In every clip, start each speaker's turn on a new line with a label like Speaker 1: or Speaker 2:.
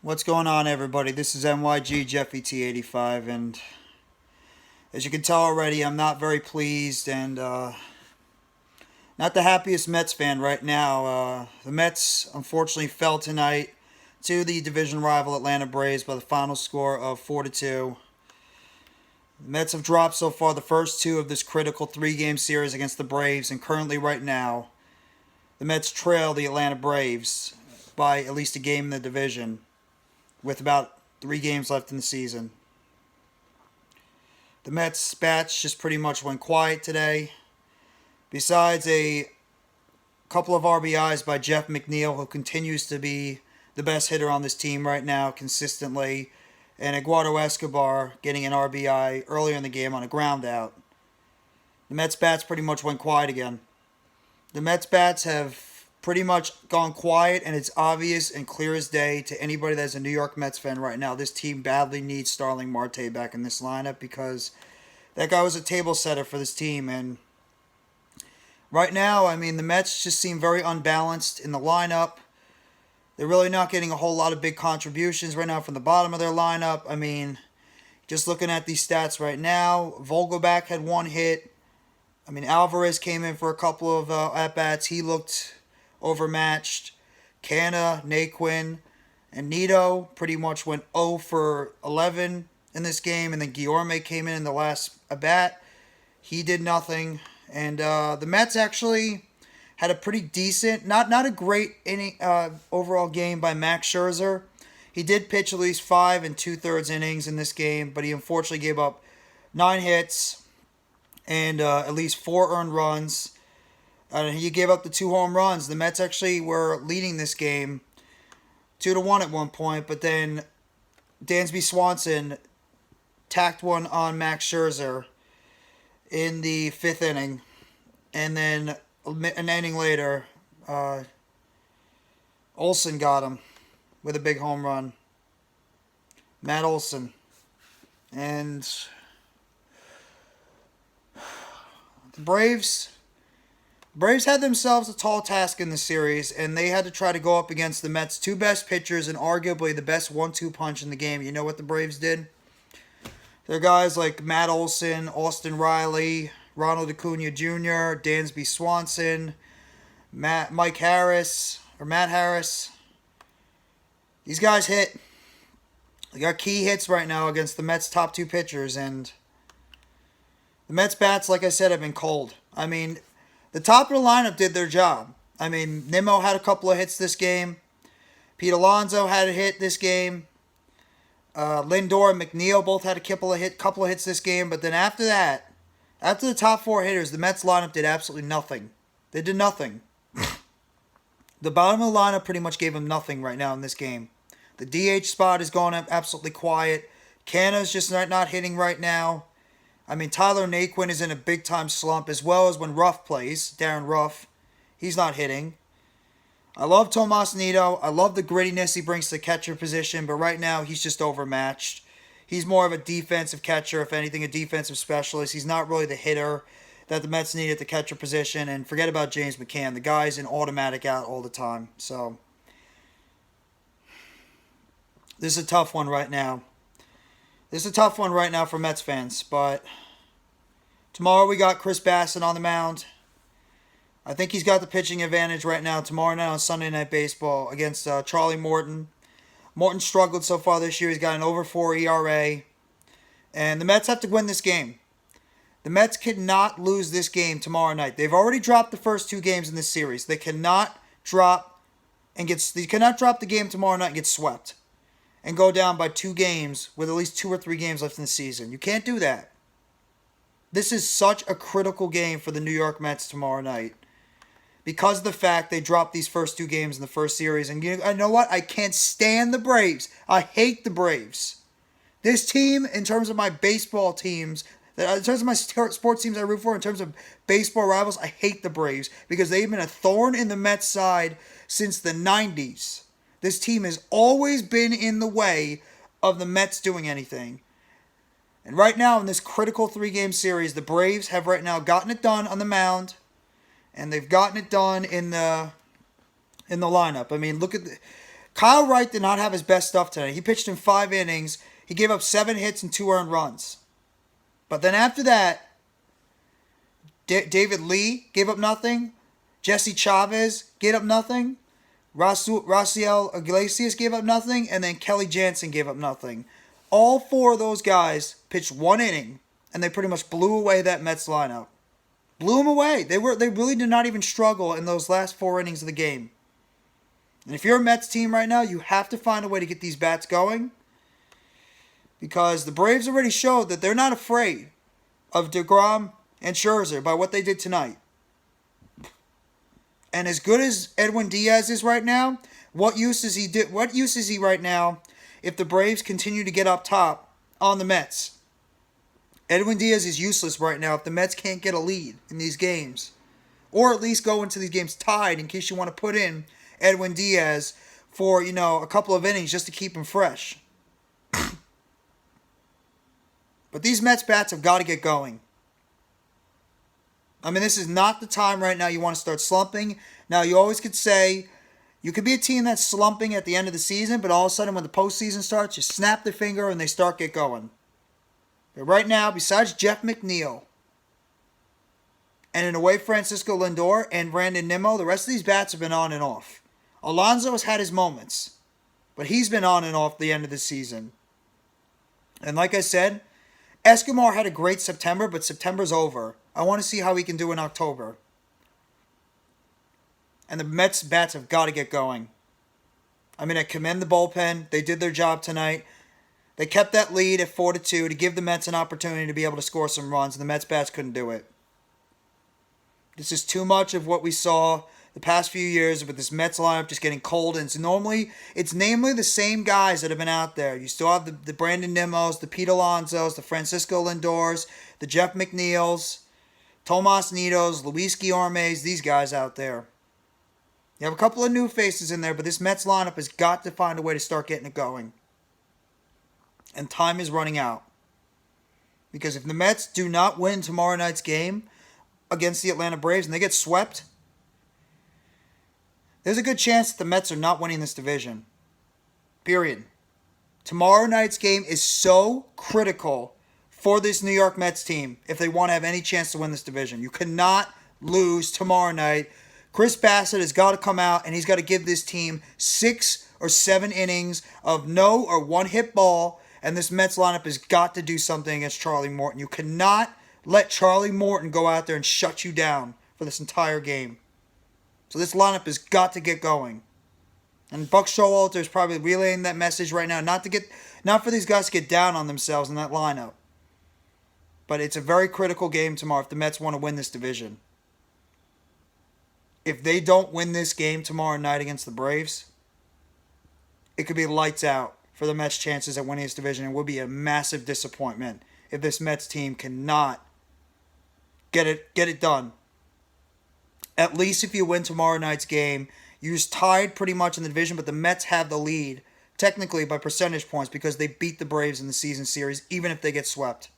Speaker 1: What's going on, everybody? This is NYG Jeffy T85, and as you can tell already, I'm not very pleased and not the happiest Mets fan right now. The Mets unfortunately fell tonight to the division rival Atlanta Braves by the final score of 4-2. The Mets have dropped so far the first two of this critical three-game series against the Braves, and currently right now, the Mets trail the Atlanta Braves by at least a game in the division, with about 3 games left in the season. The Mets bats just pretty much went quiet today. Besides a couple of RBIs by Jeff McNeil, who continues to be the best hitter on this team right now consistently, and Eduardo Escobar getting an RBI earlier in the game on a ground out. The Mets bats pretty much went quiet again. The Mets bats have pretty much gone quiet, and it's obvious and clear as day to anybody that's a New York Mets fan right now. This team badly needs Starling Marte back in this lineup because that guy was a table setter for this team. And right now, I mean, the Mets just seem very unbalanced in the lineup. They're really not getting a whole lot of big contributions right now from the bottom of their lineup. I mean, just looking at these stats right now, Vogelback had 1 hit. I mean, Alvarez came in for a couple of at-bats. He looked overmatched. Canna, Naquin, and Nito pretty much went 0 for 11 in this game. And then Guillorme came in the last at-bat. He did nothing. And the Mets actually had a pretty decent, not a great inning, overall game by Max Scherzer. He did pitch at least 5 2/3 innings in this game, but he unfortunately gave up 9 hits and at least 4 earned runs. He gave up the 2 home runs. The Mets actually were leading this game 2-1 at one point, but then Dansby Swanson tacked one on Max Scherzer in the 5th inning. And then an inning later, Olsen got him with a big home run. Matt Olsen. And the Braves had themselves a tall task in the series, and they had to try to go up against the Mets' 2 best pitchers and arguably the best 1-2 punch in the game. You know what the Braves did? They're guys like Matt Olson, Austin Riley, Ronald Acuna Jr., Dansby Swanson, Matt Harris. These guys hit. They got key hits right now against the Mets' top 2 pitchers, and the Mets bats, like I said, have been cold. I mean, the top of the lineup did their job. I mean, Nimmo had a couple of hits this game. Pete Alonso had a hit this game. Lindor and McNeil both had a couple of hits this game. But then after that, after the top 4 hitters, the Mets lineup did absolutely nothing. They did nothing. The bottom of the lineup pretty much gave them nothing right now in this game. The DH spot is going up absolutely quiet. Canna's just not hitting right now. I mean, Tyler Naquin is in a big-time slump, as well as when Ruff plays, Darren Ruff. He's not hitting. I love Tomas Nido. I love the grittiness he brings to the catcher position, but right now he's just overmatched. He's more of a defensive catcher, if anything, a defensive specialist. He's not really the hitter that the Mets need at the catcher position, and forget about James McCann. The guy's an automatic out all the time. So, this is a tough one right now. This is a tough one right now for Mets fans, but tomorrow we got Chris Bassitt on the mound. I think he's got the pitching advantage right now tomorrow night on Sunday Night Baseball against Charlie Morton. Morton struggled so far this year. He's got an over 4 ERA. And the Mets have to win this game. The Mets cannot lose this game tomorrow night. They've already dropped the first 2 games in this series. They cannot drop the game tomorrow night and get swept and go down by 2 games with at least 2 or 3 games left in the season. You can't do that. This is such a critical game for the New York Mets tomorrow night because of the fact they dropped these first 2 games in the first series. And you know what? I can't stand the Braves. I hate the Braves. This team, in terms of my baseball teams, in terms of my sports teams I root for, in terms of baseball rivals, I hate the Braves because they've been a thorn in the Mets' side since the 90s. This team has always been in the way of the Mets doing anything. And right now, in this critical 3-game series, the Braves have right now gotten it done on the mound, and they've gotten it done in the lineup. I mean, look at Kyle Wright did not have his best stuff today. He pitched in 5 innings. He gave up 7 hits and 2 earned runs. But then after that, David Lee gave up nothing. Jesse Chavez gave up nothing. Raciel Iglesias gave up nothing. And then Kelly Jansen gave up nothing. All 4 of those guys pitched 1 inning. And they pretty much blew away that Mets lineup. Blew them away. They really did not even struggle in those last 4 innings of the game. And if you're a Mets team right now, you have to find a way to get these bats going. Because the Braves already showed that they're not afraid of deGrom and Scherzer by what they did tonight. And as good as Edwin Diaz is right now, what use is he right now if the Braves continue to get up top on the Mets? Edwin Diaz is useless right now if the Mets can't get a lead in these games. Or at least go into these games tied in case you want to put in Edwin Diaz for, a couple of innings just to keep him fresh. But these Mets bats have got to get going. I mean, this is not the time right now you want to start slumping. Now, you always could say, you could be a team that's slumping at the end of the season, but all of a sudden when the postseason starts, you snap their finger and they get going. But right now, besides Jeff McNeil, and in a way Francisco Lindor and Brandon Nimmo, the rest of these bats have been on and off. Alonso has had his moments, but he's been on and off the end of the season. And like I said, Escobar had a great September, but September's over. I want to see how he can do in October. And the Mets bats have got to get going. I mean, I commend the bullpen. They did their job tonight. They kept that lead at 4-2 to give the Mets an opportunity to be able to score some runs, and the Mets bats couldn't do it. This is too much of what we saw the past few years with this Mets lineup just getting cold. And it's namely the same guys that have been out there. You still have the Brandon Nimmos, the Pete Alonsos, the Francisco Lindors, the Jeff McNeils, Tomas Nidos, Luis Guillormes, these guys out there. You have a couple of new faces in there, but this Mets lineup has got to find a way to start getting it going. And time is running out. Because if the Mets do not win tomorrow night's game against the Atlanta Braves and they get swept, there's a good chance that the Mets are not winning this division. Period. Tomorrow night's game is so critical for this New York Mets team if they want to have any chance to win this division. You cannot lose tomorrow night. Chris Bassitt has got to come out and he's got to give this team 6 or 7 innings of no or one-hit ball, and this Mets lineup has got to do something against Charlie Morton. You cannot let Charlie Morton go out there and shut you down for this entire game. So this lineup has got to get going. And Buck Showalter is probably relaying that message right now, not for these guys to get down on themselves in that lineup. But it's a very critical game tomorrow if the Mets want to win this division. If they don't win this game tomorrow night against the Braves, it could be lights out for the Mets' chances at winning this division. It will be a massive disappointment if this Mets team cannot get it done. At least if you win tomorrow night's game, you're tied pretty much in the division, but the Mets have the lead, technically by percentage points, because they beat the Braves in the season series, even if they get swept.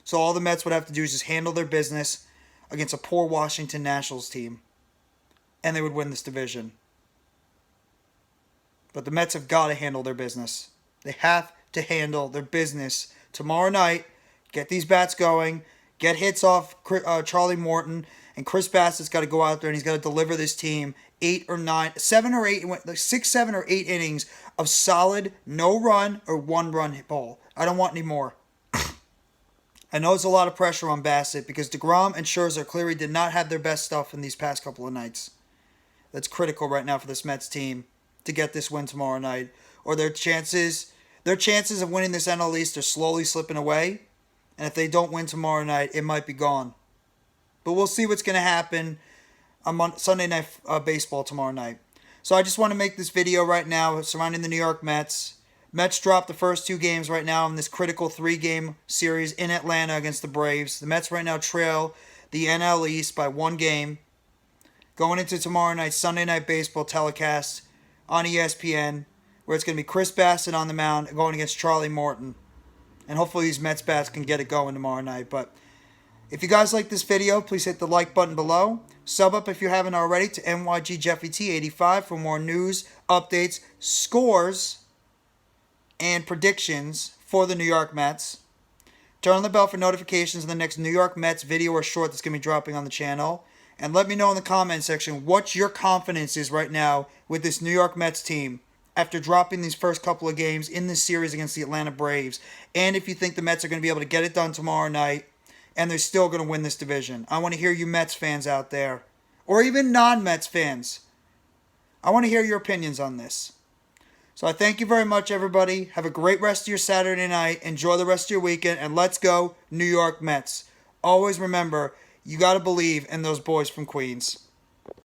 Speaker 1: So all the Mets would have to do is just handle their business against a poor Washington Nationals team, and they would win this division. But the Mets have got to handle their business. They have to handle their business tomorrow night, get these bats going, get hits off Charlie Morton, and Chris Bassitt's got to go out there and he's got to deliver this team 6, 7, or 8 innings of solid no-run or one-run hit ball. I don't want any more. I know it's a lot of pressure on Bassitt because deGrom and Scherzer clearly did not have their best stuff in these past couple of nights. That's critical right now for this Mets team to get this win tomorrow night, or their chances of winning this NLEast are slowly slipping away. And if they don't win tomorrow night, it might be gone. But we'll see what's going to happen on Sunday Night Baseball tomorrow night. So I just want to make this video right now surrounding the New York Mets. Mets dropped the first 2 games right now in this critical 3-game series in Atlanta against the Braves. The Mets right now trail the NLEast by 1 game. Going into tomorrow night's Sunday Night Baseball telecast on ESPN, where it's going to be Chris Bassitt on the mound going against Charlie Morton. And hopefully these Mets bats can get it going tomorrow night. But if you guys like this video, please hit the like button below. Sub up if you haven't already to NYGJeffyT85 for more news, updates, scores, and predictions for the New York Mets. Turn on the bell for notifications of the next New York Mets video or short that's going to be dropping on the channel. And let me know in the comment section what your confidence is right now with this New York Mets team after dropping these first couple of games in this series against the Atlanta Braves. And if you think the Mets are going to be able to get it done tomorrow night and they're still going to win this division. I want to hear you Mets fans out there, or even non-Mets fans. I want to hear your opinions on this. So I thank you very much, everybody. Have a great rest of your Saturday night. Enjoy the rest of your weekend, and let's go New York Mets. Always remember, you got to believe in those boys from Queens.